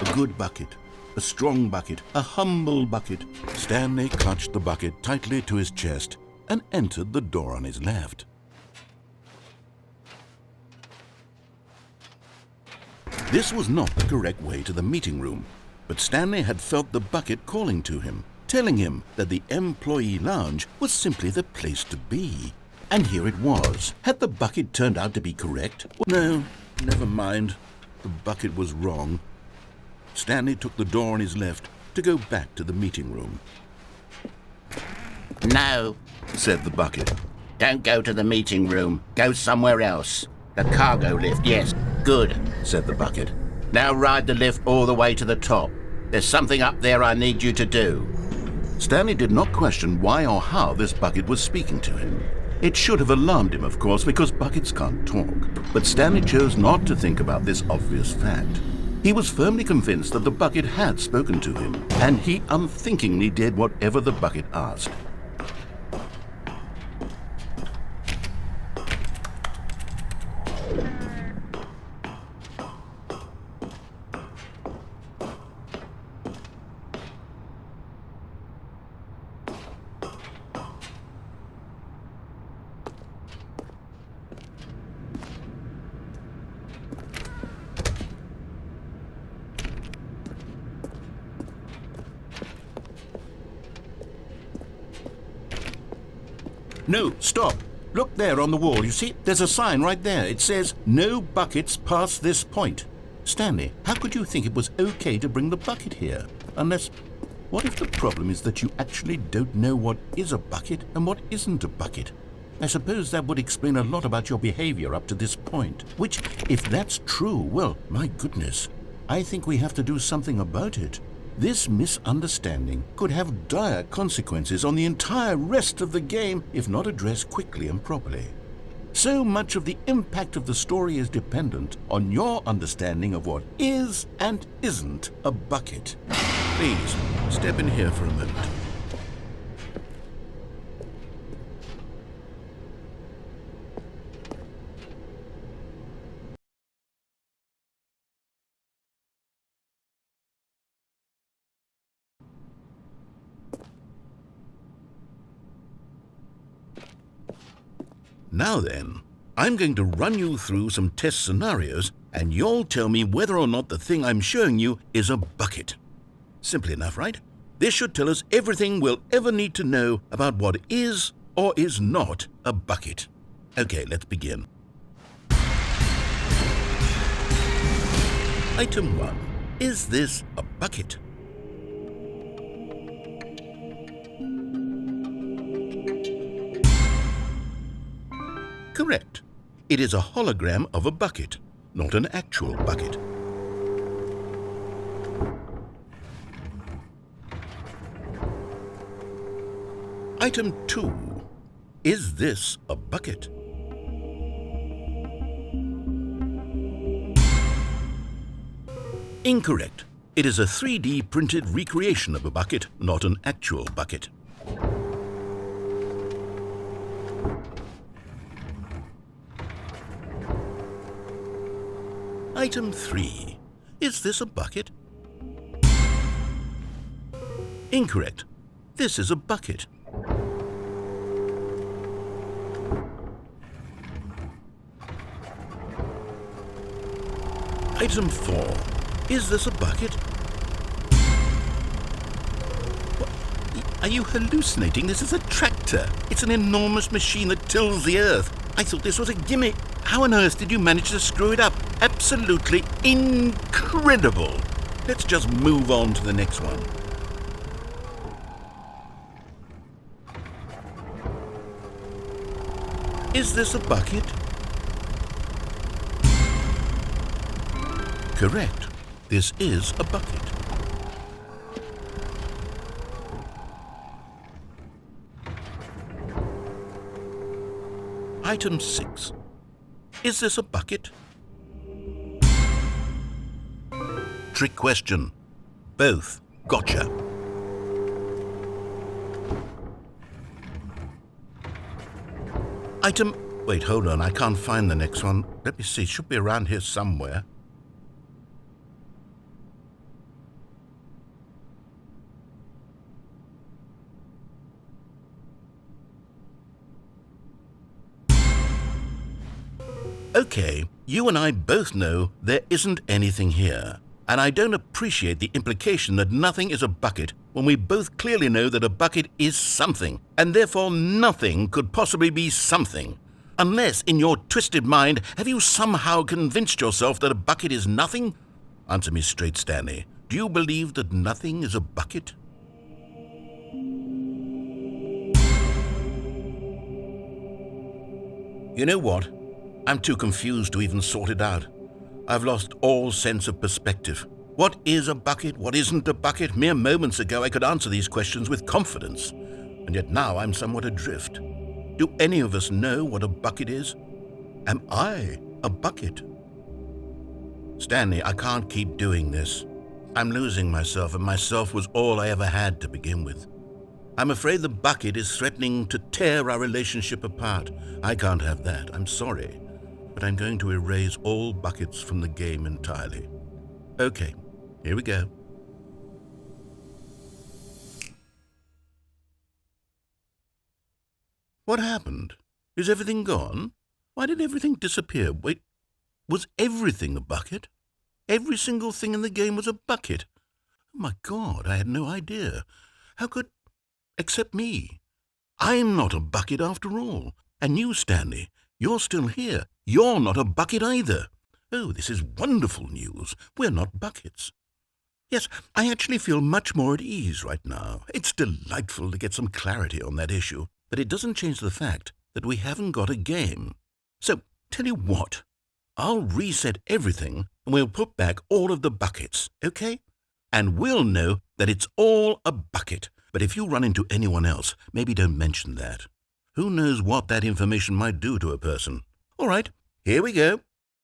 A good bucket, a strong bucket, a humble bucket. Stanley clutched the bucket tightly to his chest and entered the door on his left. This was not the correct way to the meeting room, but Stanley had felt the bucket calling to him, telling him that the employee lounge was simply the place to be. And here it was. Had the bucket turned out to be correct? No, never mind. The bucket was wrong. Stanley took the door on his left to go back to the meeting room. No, Said the bucket. don't go to the meeting room. Go somewhere else. The cargo lift, yes. Good, Said the bucket. Now ride the lift all the way to the top. There's something up there I need you to do. Stanley did not question why or how this bucket was speaking to him. It should have alarmed him, of course, because buckets can't talk. But Stanley chose not to think about this obvious fact. He was firmly convinced that the bucket had spoken to him, and he unthinkingly did whatever the bucket asked. No, stop. Look there on the wall. You see, there's a sign right there. It says, "No buckets past this point." Stanley, how could you think it was okay to bring the bucket here? Unless, what if the problem is that you actually don't know what is a bucket and what isn't a bucket? I suppose that would explain a lot about your behavior up to this point. Which, if that's true, well, my goodness, I think we have to do something about it. This misunderstanding could have dire consequences on the entire rest of the game if not addressed quickly and properly. So much of the impact of the story is dependent on your understanding of what is and isn't a bucket. Please, step in here for a moment. Now then, I'm going to run you through some test scenarios and you'll tell me whether or not the thing I'm showing you is a bucket. Simple enough, right? This should tell us everything we'll ever need to know about what is or is not a bucket. Okay, let's begin. Item 1. Is this a bucket? Correct. It is a hologram of a bucket, not an actual bucket. Item 2. Is this a bucket? Incorrect. It is a 3D printed recreation of a bucket, not an actual bucket. Item 3. Is this a bucket? Incorrect. This is a bucket. Item 4. Is this a bucket? What? Are you hallucinating? This is a tractor. It's an enormous machine that tills the earth. I thought this was a gimmick. How on earth did you manage to screw it up? Absolutely incredible. Let's just move on to the next one. Is this a bucket? Correct. This is a bucket. Item 6. Is this a bucket? Trick question. Both. Gotcha. Item... Wait, hold on. I can't find the next one. Let me see. It should be around here somewhere. Okay, you and I both know there isn't anything here. And I don't appreciate the implication that nothing is a bucket when we both clearly know that a bucket is something, and therefore nothing could possibly be something. Unless, in your twisted mind, have you somehow convinced yourself that a bucket is nothing? Answer me straight, Stanley. Do you believe that nothing is a bucket? You know what? I'm too confused to even sort it out. I've lost all sense of perspective. What is a bucket? What isn't a bucket? Mere moments ago I could answer these questions with confidence, and yet now I'm somewhat adrift. Do any of us know what a bucket is? Am I a bucket? Stanley, I can't keep doing this. I'm losing myself, and myself was all I ever had to begin with. I'm afraid the bucket is threatening to tear our relationship apart. I can't have that. I'm sorry. But I'm going to erase all buckets from the game entirely. Okay, here we go. What happened? Is everything gone? Why did everything disappear? Wait, was everything a bucket? Every single thing in the game was a bucket. Oh my God, I had no idea. How could... except me. I'm not a bucket after all. And you, Stanley, you're still here. You're not a bucket either. Oh, this is wonderful news. We're not buckets. Yes, I actually feel much more at ease right now. It's delightful to get some clarity on that issue, but it doesn't change the fact that we haven't got a game. So, tell you what, I'll reset everything and we'll put back all of the buckets, okay? And we'll know that it's all a bucket. But if you run into anyone else, maybe don't mention that. Who knows what that information might do to a person? All right, here we go.